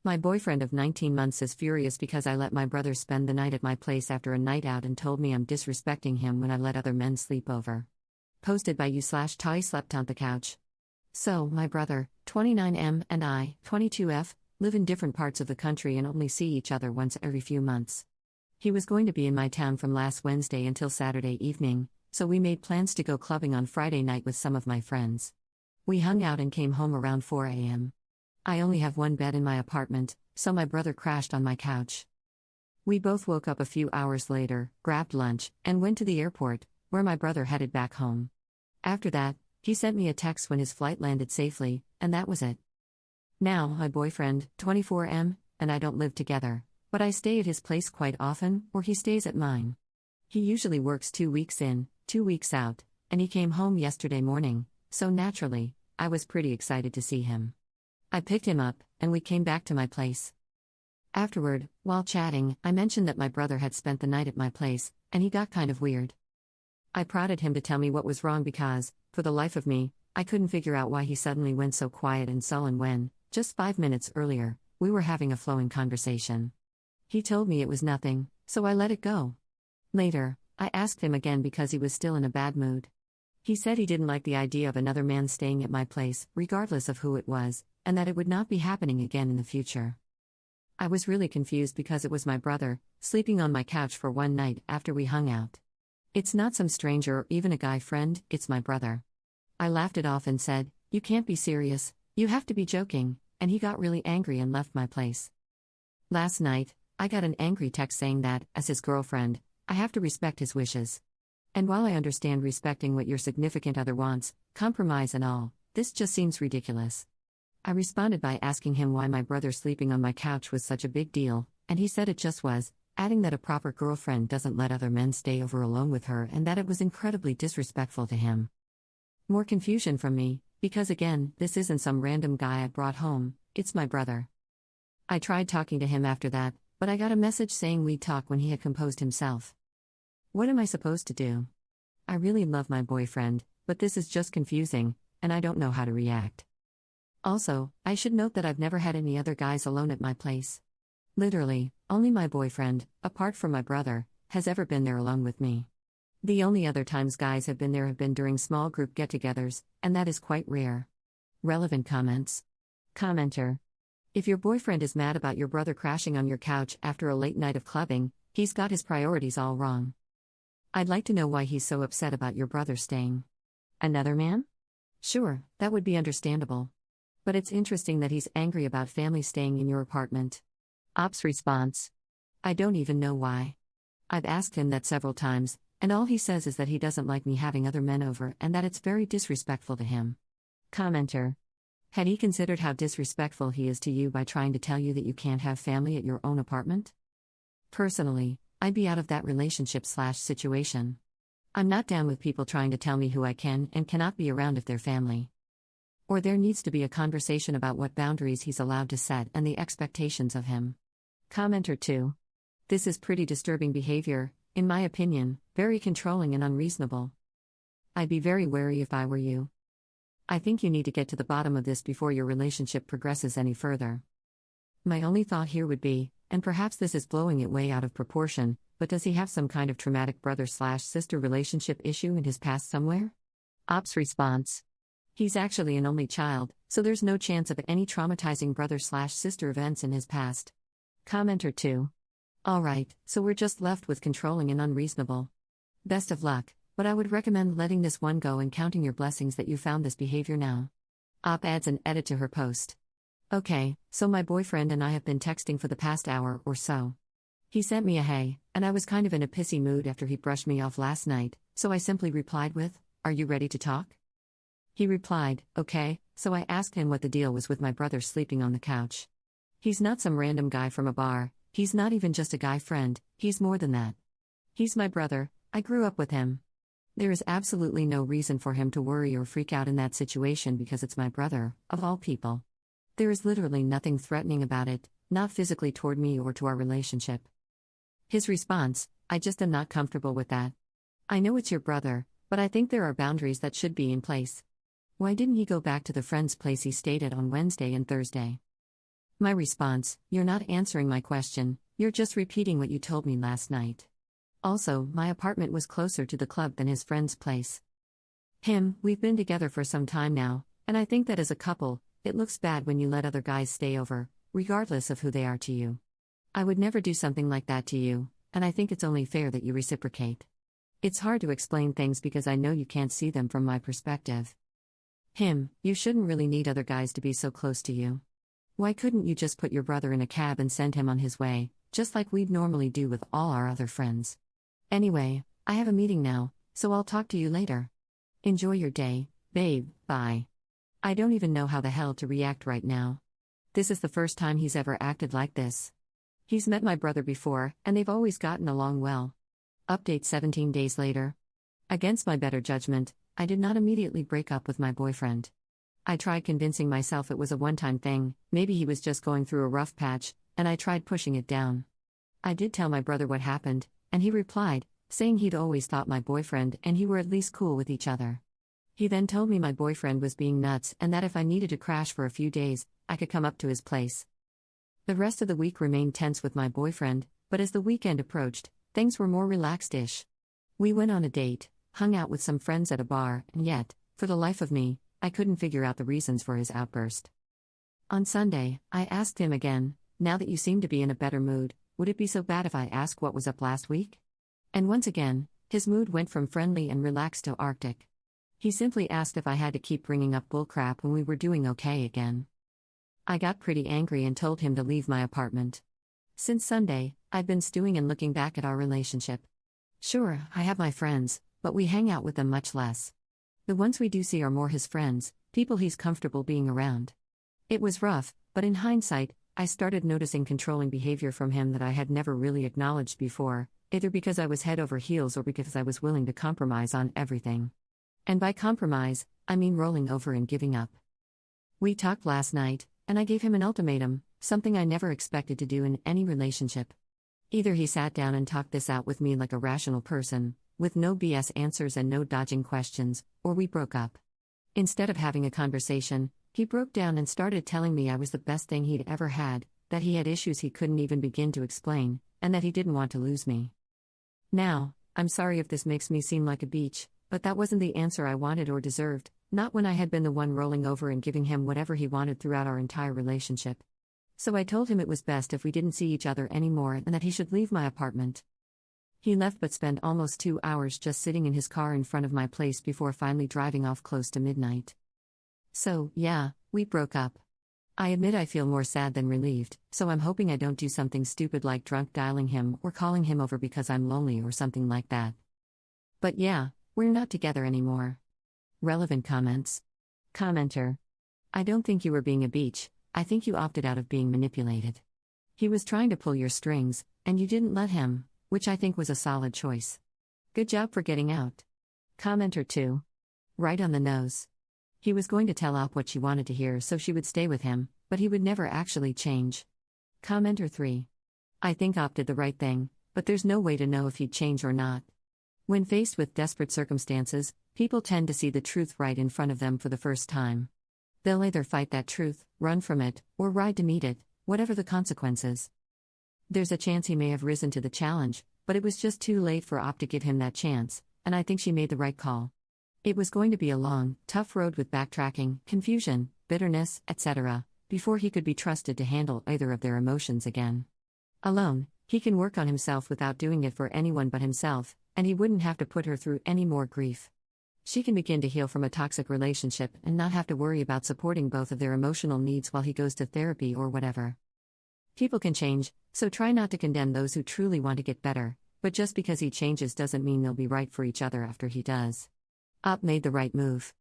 My boyfriend of 19 months is furious because I let my brother spend the night at my place after a night out and told me I'm disrespecting him when I let other men sleep over. Posted by you/Tai slept on the couch. So, my brother, 29M, and I, 22F, live in different parts of the country and only see each other once every few months. He was going to be in my town from last Wednesday until Saturday evening, so we made plans to go clubbing on Friday night with some of my friends. We hung out and came home around 4 a.m. I only have one bed in my apartment, so my brother crashed on my couch. We both woke up a few hours later, grabbed lunch, and went to the airport, where my brother headed back home. After that, he sent me a text when his flight landed safely, and that was it. Now, my boyfriend, 24M, and I don't live together, but I stay at his place quite often, or he stays at mine. He usually works 2 weeks in, 2 weeks out, and he came home yesterday morning, so naturally, I was pretty excited to see him. I picked him up, and we came back to my place. Afterward, while chatting, I mentioned that my brother had spent the night at my place, and he got kind of weird. I prodded him to tell me what was wrong because, for the life of me, I couldn't figure out why he suddenly went so quiet and sullen when, just 5 minutes earlier, we were having a flowing conversation. He told me it was nothing, so I let it go. Later, I asked him again because he was still in a bad mood. He said he didn't like the idea of another man staying at my place, regardless of who it was, and that it would not be happening again in the future. I was really confused because it was my brother, sleeping on my couch for one night after we hung out. It's not some stranger or even a guy friend, it's my brother. I laughed it off and said, "You can't be serious, you have to be joking," and he got really angry and left my place. Last night, I got an angry text saying that, as his girlfriend, I have to respect his wishes. And while I understand respecting what your significant other wants, compromise and all, this just seems ridiculous. I responded by asking him why my brother sleeping on my couch was such a big deal, and he said it just was, adding that a proper girlfriend doesn't let other men stay over alone with her and that it was incredibly disrespectful to him. More confusion from me, because again, this isn't some random guy I brought home, it's my brother. I tried talking to him after that, but I got a message saying we'd talk when he had composed himself. What am I supposed to do? I really love my boyfriend, but this is just confusing, and I don't know how to react. Also, I should note that I've never had any other guys alone at my place. Literally, only my boyfriend, apart from my brother, has ever been there alone with me. The only other times guys have been there have been during small group get-togethers, and that is quite rare. Relevant comments. Commenter. If your boyfriend is mad about your brother crashing on your couch after a late night of clubbing, he's got his priorities all wrong. I'd like to know why he's so upset about your brother staying. Another man? Sure, that would be understandable. But it's interesting that he's angry about family staying in your apartment. Ops response. I don't even know why. I've asked him that several times, and all he says is that he doesn't like me having other men over and that it's very disrespectful to him. Commenter. Had he considered how disrespectful he is to you by trying to tell you that you can't have family at your own apartment? Personally, I'd be out of that relationship/situation. I'm not down with people trying to tell me who I can and cannot be around if they're family. Or there needs to be a conversation about what boundaries he's allowed to set and the expectations of him. Commenter 2. This is pretty disturbing behavior, in my opinion, very controlling and unreasonable. I'd be very wary if I were you. I think you need to get to the bottom of this before your relationship progresses any further. My only thought here would be, and perhaps this is blowing it way out of proportion, but does he have some kind of traumatic brother/sister relationship issue in his past somewhere? Ops response. He's actually an only child, so there's no chance of any traumatizing brother/sister events in his past. Commenter 2. Alright, so we're just left with controlling and unreasonable. Best of luck, but I would recommend letting this one go and counting your blessings that you found this behavior now. Op adds an edit to her post. Okay, so my boyfriend and I have been texting for the past hour or so. He sent me a hey, and I was kind of in a pissy mood after he brushed me off last night, so I simply replied with, "Are you ready to talk?" He replied, "Okay," so I asked him what the deal was with my brother sleeping on the couch. He's not some random guy from a bar, he's not even just a guy friend, he's more than that. He's my brother, I grew up with him. There is absolutely no reason for him to worry or freak out in that situation because it's my brother, of all people. There is literally nothing threatening about it, not physically toward me or to our relationship. His response, I just am not comfortable with that. I know it's your brother, but I think there are boundaries that should be in place. Why didn't he go back to the friend's place he stayed at on Wednesday and Thursday? My response: "You're not answering my question, you're just repeating what you told me last night." Also, my apartment was closer to the club than his friend's place. Him: "We've been together for some time now, and I think that as a couple, it looks bad when you let other guys stay over, regardless of who they are to you. I would never do something like that to you, and I think it's only fair that you reciprocate. It's hard to explain things because I know you can't see them from my perspective." Him: "You shouldn't really need other guys to be so close to you. Why couldn't you just put your brother in a cab and send him on his way, just like we'd normally do with all our other friends? Anyway, I have a meeting now, so I'll talk to you later. Enjoy your day, babe, bye." I don't even know how the hell to react right now. This is the first time he's ever acted like this. He's met my brother before, and they've always gotten along well. Update 17 days later. Against my better judgment, I did not immediately break up with my boyfriend. I tried convincing myself it was a one-time thing, maybe he was just going through a rough patch, and I tried pushing it down. I did tell my brother what happened, and he replied, saying he'd always thought my boyfriend and he were at least cool with each other. He then told me my boyfriend was being nuts and that if I needed to crash for a few days, I could come up to his place. The rest of the week remained tense with my boyfriend, but as the weekend approached, things were more relaxed-ish. We went on a date, hung out with some friends at a bar, and yet, for the life of me, I couldn't figure out the reasons for his outburst. On Sunday, I asked him again, "Now that you seem to be in a better mood, would it be so bad if I ask what was up last week?" And once again, his mood went from friendly and relaxed to Arctic. He simply asked if I had to keep bringing up bullcrap when we were doing okay again. I got pretty angry and told him to leave my apartment. Since Sunday, I've been stewing and looking back at our relationship. Sure, I have my friends, but we hang out with them much less. The ones we do see are more his friends, people he's comfortable being around. It was rough, but in hindsight, I started noticing controlling behavior from him that I had never really acknowledged before, either because I was head over heels or because I was willing to compromise on everything. And by compromise, I mean rolling over and giving up. We talked last night, and I gave him an ultimatum, something I never expected to do in any relationship. Either he sat down and talked this out with me like a rational person, with no BS answers and no dodging questions, or we broke up. Instead of having a conversation, he broke down and started telling me I was the best thing he'd ever had, that he had issues he couldn't even begin to explain, and that he didn't want to lose me. Now, I'm sorry if this makes me seem like a beach, but that wasn't the answer I wanted or deserved, not when I had been the one rolling over and giving him whatever he wanted throughout our entire relationship. So I told him it was best if we didn't see each other anymore and that he should leave my apartment. He left but spent almost 2 hours just sitting in his car in front of my place before finally driving off close to midnight. So, yeah, we broke up. I admit I feel more sad than relieved, so I'm hoping I don't do something stupid like drunk dialing him or calling him over because I'm lonely or something like that. But yeah, we're not together anymore. Relevant comments. Commenter: I don't think you were being a beach, I think you opted out of being manipulated. He was trying to pull your strings, and you didn't let him, which I think was a solid choice. Good job for getting out. Commenter 2. Right on the nose. He was going to tell Op what she wanted to hear so she would stay with him, but he would never actually change. Commenter 3. I think Op did the right thing, but there's no way to know if he'd change or not. When faced with desperate circumstances, people tend to see the truth right in front of them for the first time. They'll either fight that truth, run from it, or ride to meet it, whatever the consequences. There's a chance he may have risen to the challenge, but it was just too late for Op to give him that chance, and I think she made the right call. It was going to be a long, tough road with backtracking, confusion, bitterness, etc., before he could be trusted to handle either of their emotions again. Alone, he can work on himself without doing it for anyone but himself, and he wouldn't have to put her through any more grief. She can begin to heal from a toxic relationship and not have to worry about supporting both of their emotional needs while he goes to therapy or whatever. People can change, so try not to condemn those who truly want to get better, but just because he changes doesn't mean they'll be right for each other after he does. Op made the right move.